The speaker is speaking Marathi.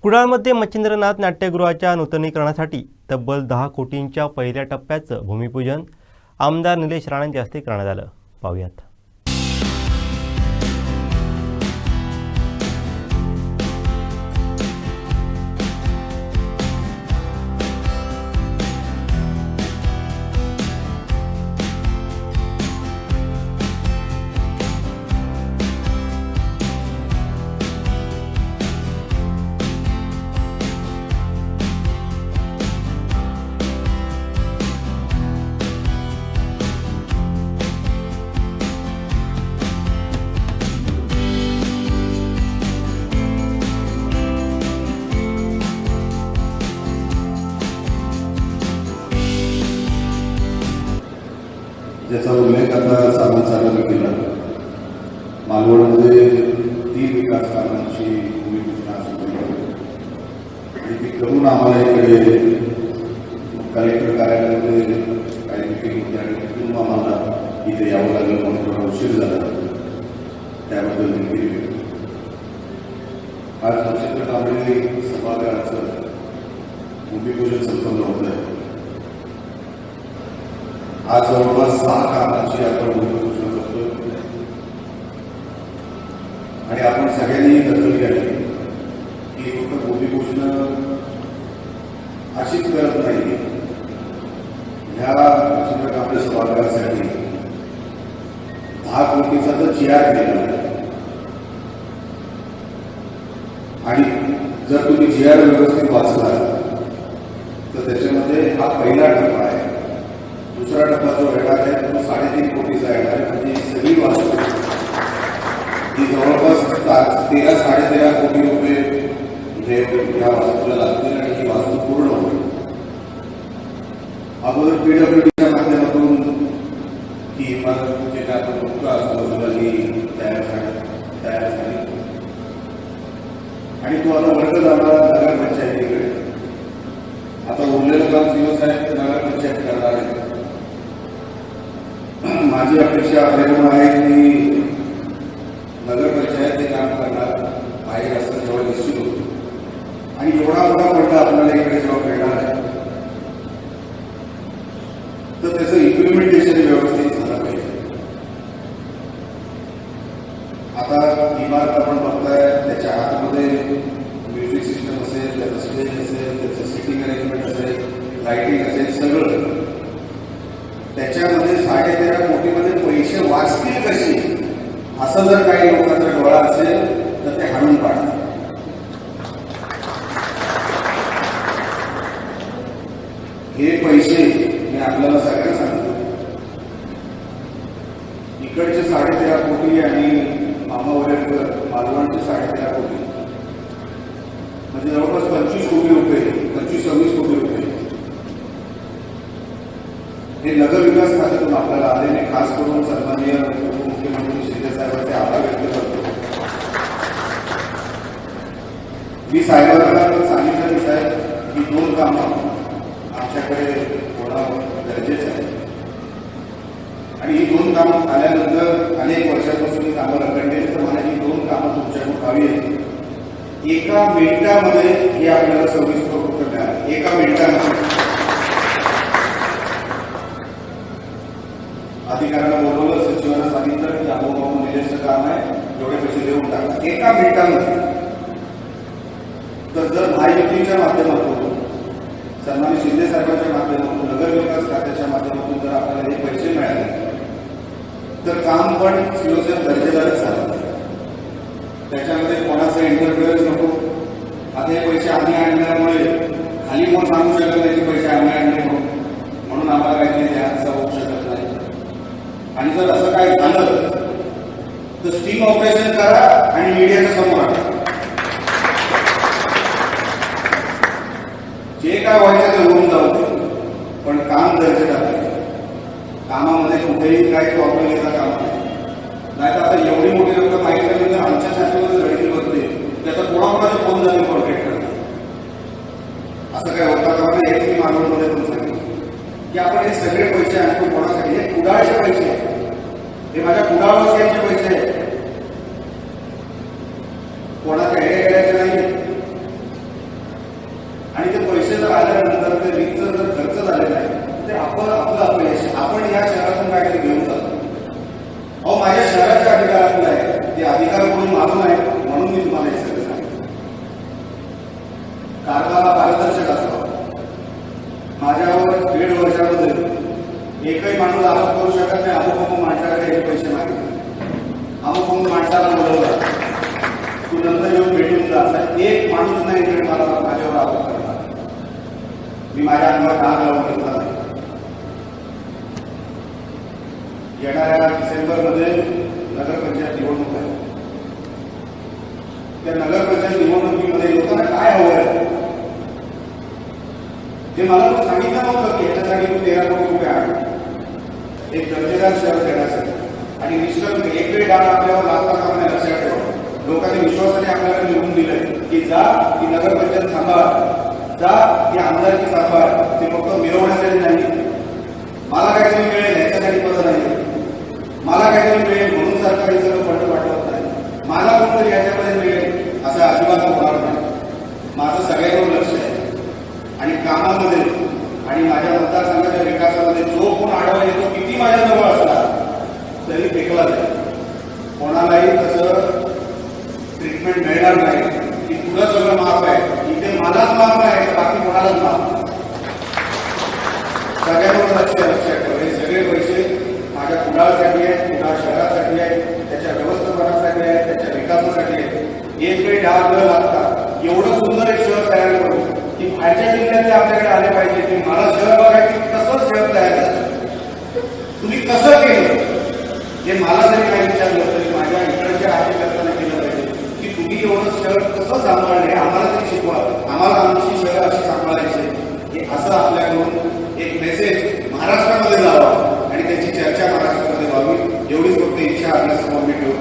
कुडाळमध्ये मच्छिंद्रनाथ नाट्यगृहाच्या नूतनीकरणासाठी तब्बल 10 कोटींच्या पहिल्या टप्प्याचं भूमिपूजन आमदार निलेश राणेंच्या हस्ते करण्यात आलं. पाहूयात. ज्याचा उल्लेख आता सामंत साहेबांनी केला. मालवणमध्ये 3 विकास कामांची भूमिपूजन आज आणि ती करून आम्हाला इकडे कलेक्टर कार्यालयामध्ये काही मिटिंग होती आणि तिथून आम्हाला इथे यावं लागलं म्हणून थोडा उशीर झाला. त्याबद्दल देखील आज नक्षत्र कांबळे सभागृहाचं भूमिपूजन संपन्न होत आहे. आज जवळपास 6 कामांची आपण भूमिपूजन करतो आणि आपण सगळ्यांनी दखल घ्यावी की फक्त भूमिपूजन अशीच करत नाही. ह्या नक्षत्र कांबळे सभागृहासाठी 10 कोटीचा जर GR दिला आणि जर तुम्ही GR व्यवस्थित वाचला तर त्याच्यामध्ये हा पहिला टप्पा आहे. दुसरा टप्पा जो येणार आहे तो 3.5 कोटीचा येणार आहे. म्हणजे सगळी वास्तू ही जवळपास 13-13.5 कोटी रुपये या वास्तूला लागतील आणि ही वास्तू पूर्ण होईल. अगोदर PWDच्या माध्यमातून ही इमारत जे काय आपण बघतो आजूबाजूला ही तयार झाली आणि तो आता वर्ग जाणार नगरपंचायतीकडे. आता उरलेलं काम सीओ साहेब नगरपंचायत करणार आहे. माझी अपेक्षा अजून आहे की नगरपंचायत हे काम करणार बाहेर असं जेव्हा निश्चित होतो आणि एवढा मोठा फंड आपल्याला इकडे जेव्हा मिळणार आहे तर त्याचं इम्प्लिमेंटेशन व्यवस्थित झालं पाहिजे. आता इमारत आपण बघताय त्याच्या आतमध्ये म्युझिक सिस्टम असेल, त्याचं स्टेज असेल, त्याचं सिटिंग अरेंजमेंट असेल, लाइटिंग असेल, सगळं त्याच्यामध्ये 13.5 कोटीमध्ये पैसे वाचतील कसे असं जर काही लोकांचा डोळा असेल तर ते हाणून पाडतात. हे पैसे मी आपल्याला सगळ्यांना सांगतो. इकडचे 13.5 कोटी आणि मामावरेकर मालवणचे 13.5 कोटी म्हणजे जवळपास 25 कोटी रुपये, 25-26 कोटी रुपये हे नगर विकास खात्यातून आपल्याला आले. मी खास करून सन्माननीय उपमुख्यमंत्री शिंदे साहेबांचे आभार व्यक्त करतो. मी साहेबांना सांगितलं की साहेब ही 2 कामं आमच्याकडे होणं गरजेचं आहे आणि ही 2 कामं आल्यानंतर अनेक वर्षापासून ही कामं रखडली तर मला ही 2 कामं तुमच्याकडून हवी आहेत. एका मिनिटामध्ये हे आपल्याला सविस्तर उत्तर मिळालं. एका मिनिटामध्ये अधिकाऱ्यांना बोलवलं, सचिवांना सांगितलं की अमोल निलेशचं काम आहे, एवढे पैसे देऊन टाका. एका मिनिटामध्ये. तर जर महायुतीच्या माध्यमातून, सन्माननीय शिंदे साहेबांच्या माध्यमातून, नगर विकास खात्याच्या माध्यमातून जर आपल्याला हे पैसे मिळाले तर काम पण शिवसेना दर्जेदारच झालं. त्याच्यामध्ये कोणाचा इंटरफिअरन्स नको. आता हे पैसे आम्ही आणल्यामुळे खाली कोण सांगू शकत नाही की पैसे आम्ही आणले म्हणून आम्हाला काहीतरी द्यायचा होऊ शकत नाही. आणि जर असं काय झालं तर स्टिंग ऑपरेशन करा आणि मीडियाच्या समोर आणा. जे काय व्हायचं ते होऊन जाऊ दे, पण काम दर्जेदार आहे. कामामध्ये कुठेही काही प्रॉब्लेम येता कामा नाही. तर आता एवढी मोठी रक्कम माहिती आमच्या शाखेमध्ये लढती बघते त्याचा कोणाकोणाचे फोन झाले कॉन्ट्रॅक्टर असं काय होता का नाही. हेच मी मालवणमध्ये पण सांगितलं की आपण हे सगळे पैसे आणतो कोणासाठी. हे कुडाळचे पैसे, हे माझ्या कुडाळवासियांचे पैसे आहेत. कोणाच्या हे नाही. झाल्यानंतर ते वीजचं जर खर्च झालेला आहे ते आपण आपलं अपयश आपण या शहरातून काहीतरी घेऊन जातो. अहो माझ्या शहराच्या अधिकारातलं आहे, ते अधिकार कोणी मागून आहे म्हणून मी तुम्हाला हे सगळं सांगितलं. कारभार पारदर्शक असावा. माझ्यावर 1.5 वर्षामध्ये एकही माणूस आरोप करू शकत नाही अमुक माणसाकडे हे पैसे मागितले, अमुक माणसाला बोलवलं, तू नंतर येऊन भेटून जा, एक माणूस नाही इकडे मला माझ्यावर आरोप करणार. मी माझ्या अंगावर डाग लावून घेतला नाही. येणाऱ्या डिसेंबरमध्ये नगरपंचायत निवडणूक आहे. त्या नगरपंचायत निवडणुकीमध्ये लोकांना काय हवं आहे ते मला पण सांगितलं नव्हतं की याच्यासाठी तू 13 कोटी रुपये आण. एक दर्जेदार शहर देण्यासाठी आणि निष्कर्ष एक वेळ डाळ आपल्यावर लागता कामा नये लक्षात ठेवा. लोकांनी विश्वासाने आपल्याला निवडून दिलंय की जा ती नगरपंचायत सांभाळ, जा ती आमदारकी सांभाळ. ते फक्त मिरवण्यासाठी नाही, मला काहीतरी मिळेल याच्यासाठी पद नाही, मला काहीतरी मिळेल म्हणून सरकारी सगळं फंड पाठवत नाही, मला कोणतरी याच्यामध्ये मिळेल असं अजिबात होणार नाही. माझं सगळ्यांवर लक्ष आहे आणि कामामध्ये आणि माझ्या मतदारसंघाच्या विकासामध्ये जो कोण आढावा येतो किती माझ्या जवळ असला तरी फेकला जाईल. कोणालाही तसं ट्रीटमेंट मिळणार नाही की तुला सगळं माफ आहे, इथे मलाच माफ नाही बाकी कोणालाच माफ नाही. सगळ्यांवर लक्षात ठेवा. हे सगळे पैसे माझ्या कुडाळसाठी आहेत, कुडाळ शहरासाठी आहेत, त्याच्या व्यवस्थापनासाठी आहेत, त्याच्या विकासासाठी आहेत. एक वेळ डाग न लागता एवढं सुंदर एक शहर तयार करू की बाहेरच्या जिल्ह्यातले आपल्याकडे आले पाहिजे की मला शहर बघायचं कसं शहर तयार झालं, तुम्ही कसं केलं हे मला जरी काही विचारलं तरी माझ्या इकडच्या कार्यकर्त्यांना केलं पाहिजे की तुम्ही एवढं शहर कसं सांभाळले आम्हाला तरी शिकवा, आम्हाला आमची शहर अशी सांभाळायची. हे असं आपल्याकडून एक मेसेज महाराष्ट्रामध्ये जावा आणि त्याची चर्चा महाराष्ट्रामध्ये व्हावी एवढीच फक्त इच्छा आपल्यासमोर मी ठेवतो.